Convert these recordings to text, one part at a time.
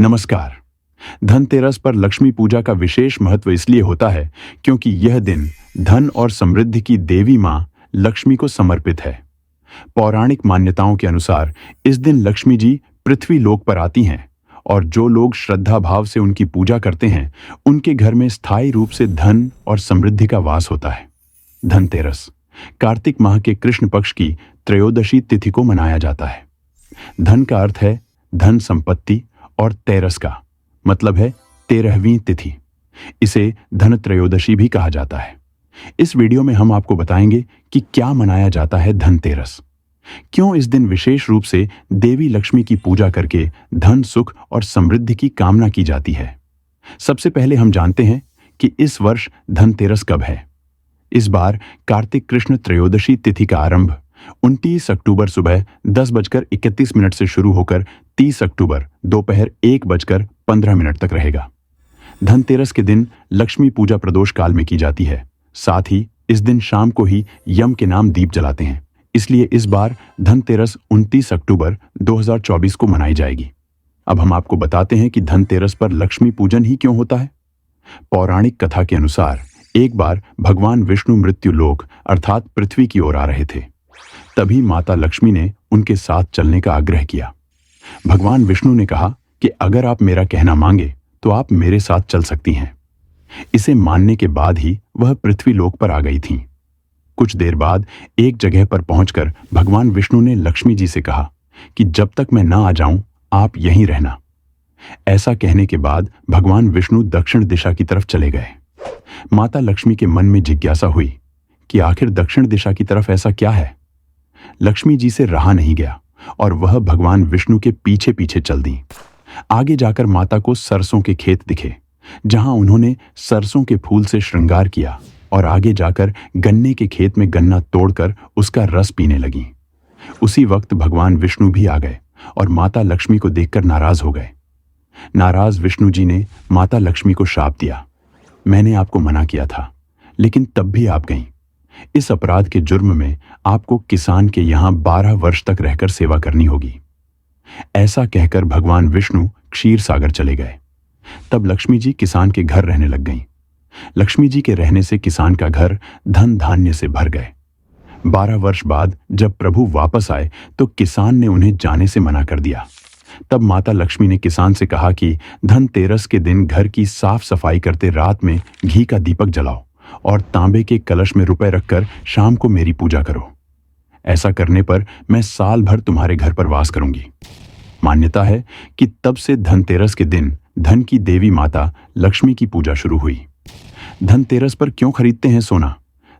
नमस्कार। धनतेरस पर लक्ष्मी पूजा का विशेष महत्व इसलिए होता है क्योंकि यह दिन धन और समृद्धि की देवी मां लक्ष्मी को समर्पित है। पौराणिक मान्यताओं के अनुसार इस दिन लक्ष्मी जी पृथ्वी लोक पर आती हैं और जो लोग श्रद्धा भाव से उनकी पूजा करते हैं उनके घर में स्थायी रूप से धन और समृद्धि का वास होता है। धनतेरस कार्तिक माह के कृष्ण पक्ष की त्रयोदशी तिथि को मनाया जाता है। धन का अर्थ है धन संपत्ति और तेरस का मतलब है 13वीं तिथि। इसे धन त्रयोदशी भी कहा जाता है। इस वीडियो में हम आपको बताएंगे कि क्या मनाया जाता है धनतेरस, क्यों इस दिन विशेष रूप से देवी लक्ष्मी की पूजा करके धन सुख और समृद्धि की कामना की जाती है। सबसे पहले हम जानते हैं कि इस वर्ष धनतेरस कब है। इस बार कार्तिक कृष्ण त्रयोदशी तिथि का आरंभ 29 अक्टूबर सुबह 10:31 से शुरू होकर 30 अक्टूबर दोपहर 1:15 तक रहेगा। धनतेरस के दिन लक्ष्मी पूजा प्रदोष काल में की जाती है। साथ ही इस दिन शाम को ही यम के नाम दीप जलाते हैं। इसलिए इस बार धनतेरस 29 अक्टूबर 2024 को मनाई जाएगी। अब हम आपको बताते हैं कि धनतेरस पर लक्ष्मी पूजन ही क्यों होता है। पौराणिक कथा के अनुसार एक बार भगवान विष्णु मृत्यु लोक अर्थात पृथ्वी की ओर आ रहे थे। तभी माता लक्ष्मी ने उनके साथ चलने का आग्रह किया। भगवान विष्णु ने कहा कि अगर आप मेरा कहना मांगे तो आप मेरे साथ चल सकती हैं। इसे मानने के बाद ही वह पृथ्वी लोक पर आ गई थीं। कुछ देर बाद एक जगह पर पहुंचकर भगवान विष्णु ने लक्ष्मी जी से कहा कि जब तक मैं ना आ जाऊं आप यहीं रहना। ऐसा कहने के बाद भगवान विष्णु दक्षिण दिशा की तरफ चले गए। माता लक्ष्मी के मन में जिज्ञासा हुई कि आखिर दक्षिण दिशा की तरफ ऐसा क्या है। लक्ष्मी जी से रहा नहीं गया और वह भगवान विष्णु के पीछे पीछे चल दी। आगे जाकर माता को सरसों के खेत दिखे, जहां उन्होंने सरसों के फूल से श्रृंगार किया और आगे जाकर गन्ने के खेत में गन्ना तोड़कर उसका रस पीने लगी। उसी वक्त भगवान विष्णु भी आ गए और माता लक्ष्मी को देखकर नाराज हो गए। नाराज विष्णु जी ने माता लक्ष्मी को शाप दिया, मैंने आपको मना किया था लेकिन तब भी आप गईं। इस अपराध के जुर्म में आपको किसान के यहां 12 वर्ष तक रहकर सेवा करनी होगी। ऐसा कहकर भगवान विष्णु क्षीर सागर चले गए। तब लक्ष्मी जी किसान के घर रहने लग गईं। लक्ष्मी जी के रहने से किसान का घर धन धान्य से भर गए। 12 वर्ष बाद जब प्रभु वापस आए तो किसान ने उन्हें जाने से मना कर दिया। तब माता लक्ष्मी ने किसान से कहा कि धनतेरस के दिन घर की साफ सफाई करते रात में घी का दीपक जलाओ और तांबे के कलश में रुपए रखकर शाम को मेरी पूजा करो। ऐसा करने पर मैं साल भर तुम्हारे घर पर वास करूंगी। मान्यता है कि तब से धनतेरस के दिन धन की देवी माता लक्ष्मी की पूजा शुरू हुई। धनतेरस पर क्यों खरीदते हैं सोना?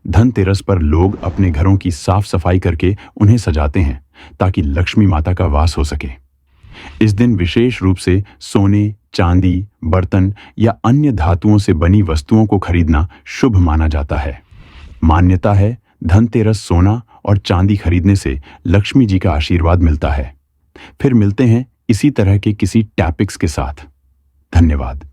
धनतेरस पर लोग अपने घरों की साफ सफाई करके उन्हें सजाते हैं ताकि लक्ष्मी माता का वास हो सके। इस दिन विशेष रूप से सोने, चांदी, बर्तन या अन्य धातुओं से बनी वस्तुओं को खरीदना शुभ माना जाता है। मान्यता है धनतेरस सोना और चांदी खरीदने से लक्ष्मी जी का आशीर्वाद मिलता है। फिर मिलते हैं इसी तरह के किसी टॉपिक्स के साथ। धन्यवाद।